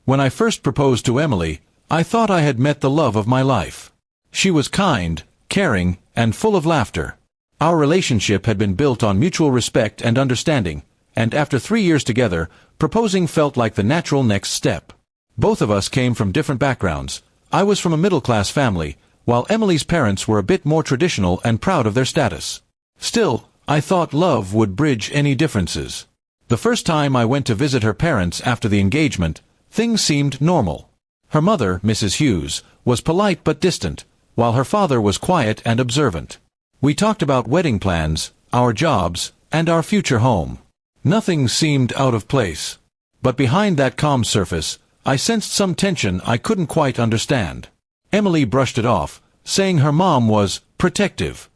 When I first proposed to Emily, I thought I had met the love of my life. She was kind, caring, and full of laughter. Our relationship had been built on mutual respect and understanding, and after 3 years together, proposing felt like the natural next step. Both of us came from different backgrounds. I was from a middle-class family, while Emily's parents were a bit more traditional and proud of their status. Still, I thought love would bridge any differences. The first time I went to visit her parents after the engagement, things seemed normal. Her mother, Mrs. Hughes, was polite but distant, while her father was quiet and observant. We talked about wedding plans, our jobs, and our future home. Nothing seemed out of place. But behind that calm surface, I sensed some tension I couldn't quite understand. Emily brushed it off, saying her mom was protective.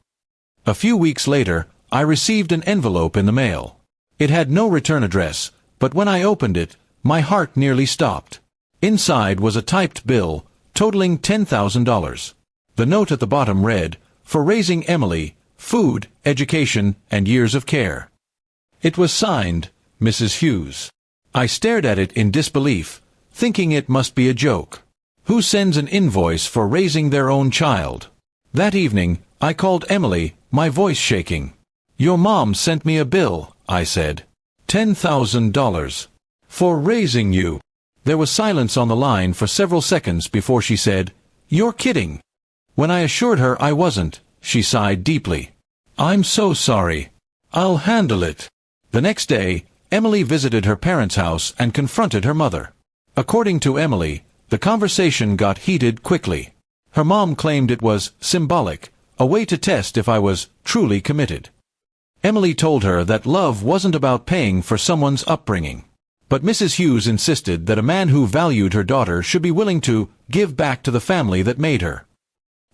A few weeks later, I received an envelope in the mail. It had no return address, but when I opened it, my heart nearly stopped. Inside was a typed bill, totaling $10,000. The note at the bottom read, "For raising Emily, food, education, and years of care." It was signed, Mrs. Hughes. I stared at it in disbelief, thinking it must be a joke. Who sends an invoice for raising their own child? That evening, I called Emily, my voice shaking. "Your mom sent me a bill," I said. $10,000. For raising you." There was silence on the line for several seconds before she said, "You're kidding." When I assured her I wasn't, she sighed deeply. "I'm so sorry. I'll handle it." The next day, Emily visited her parents' house and confronted her mother. According to Emily, the conversation got heated quickly. Her mom claimed it was symbolic, a way to test if I was truly committed. Emily told her that love wasn't about paying for someone's upbringing. But Mrs. Hughes insisted that a man who valued her daughter should be willing to give back to the family that made her.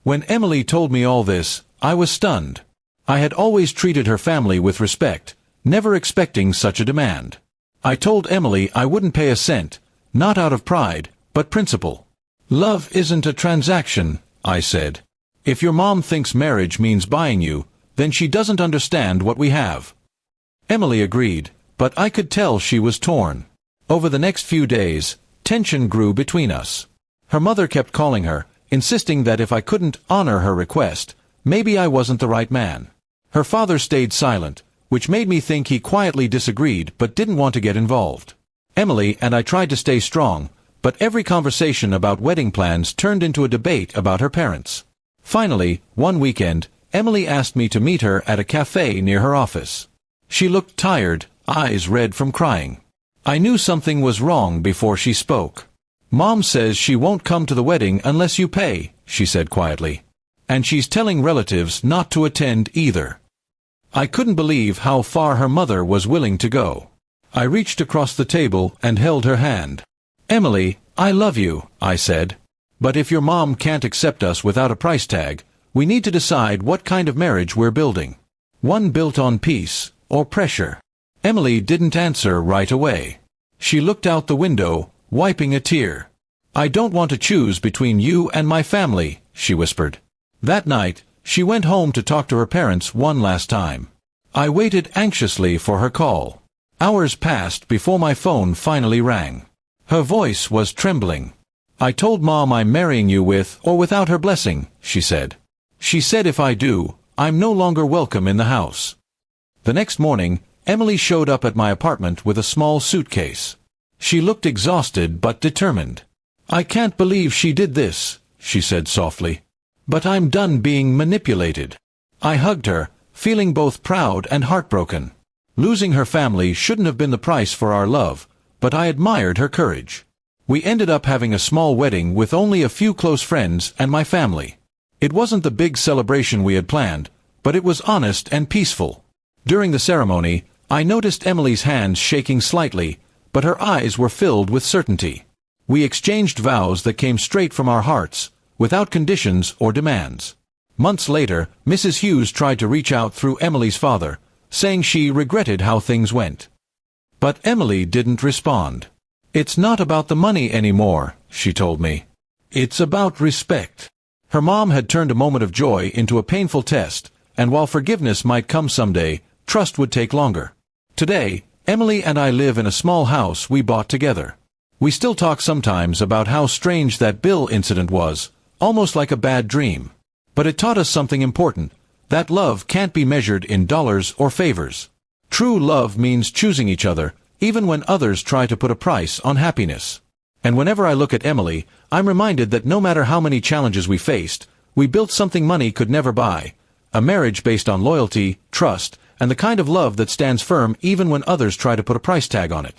When Emily told me all this, I was stunned. I had always treated her family with respect, never expecting such a demand. I told Emily I wouldn't pay a cent, not out of pride, but principle. "Love isn't a transaction," I said. "If your mom thinks marriage means buying you, then she doesn't understand what we have." Emily agreed, but I could tell she was torn. Over the next few days, tension grew between us. Her mother kept calling her, insisting that if I couldn't honor her request, maybe I wasn't the right man. Her father stayed silent, which made me think he quietly disagreed but didn't want to get involved. Emily and I tried to stay strong, but every conversation about wedding plans turned into a debate about her parents. Finally, one weekend, Emily asked me to meet her at a cafe near her office. She looked tired, eyes red from crying. I knew something was wrong before she spoke. "Mom says she won't come to the wedding unless you pay," she said quietly. "And she's telling relatives not to attend either." I couldn't believe how far her mother was willing to go. I reached across the table and held her hand. "Emily, I love you," I said. "But if your mom can't accept us without a price tag, we need to decide what kind of marriage we're building. One built on peace, or pressure." Emily didn't answer right away. She looked out the window, wiping a tear. "I don't want to choose between you and my family," she whispered. That night, she went home to talk to her parents one last time. I waited anxiously for her call. Hours passed before my phone finally rang. Her voice was trembling. "I told Mom I'm marrying you with or without her blessing," she said. "She said if I do, I'm no longer welcome in the house." The next morning, Emily showed up at my apartment with a small suitcase. She looked exhausted but determined. "I can't believe she did this," she said softly. "But I'm done being manipulated." I hugged her, feeling both proud and heartbroken. Losing her family shouldn't have been the price for our love, but I admired her courage. We ended up having a small wedding with only a few close friends and my family. It wasn't the big celebration we had planned, but it was honest and peaceful. During the ceremony, I noticed Emily's hands shaking slightly, but her eyes were filled with certainty. We exchanged vows that came straight from our hearts, without conditions or demands. Months later, Mrs. Hughes tried to reach out through Emily's father, saying she regretted how things went. But Emily didn't respond. "It's not about the money anymore," she told me. "It's about respect." Her mom had turned a moment of joy into a painful test, and while forgiveness might come someday, trust would take longer. Today, Emily and I live in a small house we bought together. We still talk sometimes about how strange that bill incident was, almost like a bad dream. But it taught us something important, that love can't be measured in dollars or favors. True love means choosing each other, even when others try to put a price on happiness. And whenever I look at Emily, I'm reminded that no matter how many challenges we faced, we built something money could never buy. A marriage based on loyalty, trust, and the kind of love that stands firm even when others try to put a price tag on it.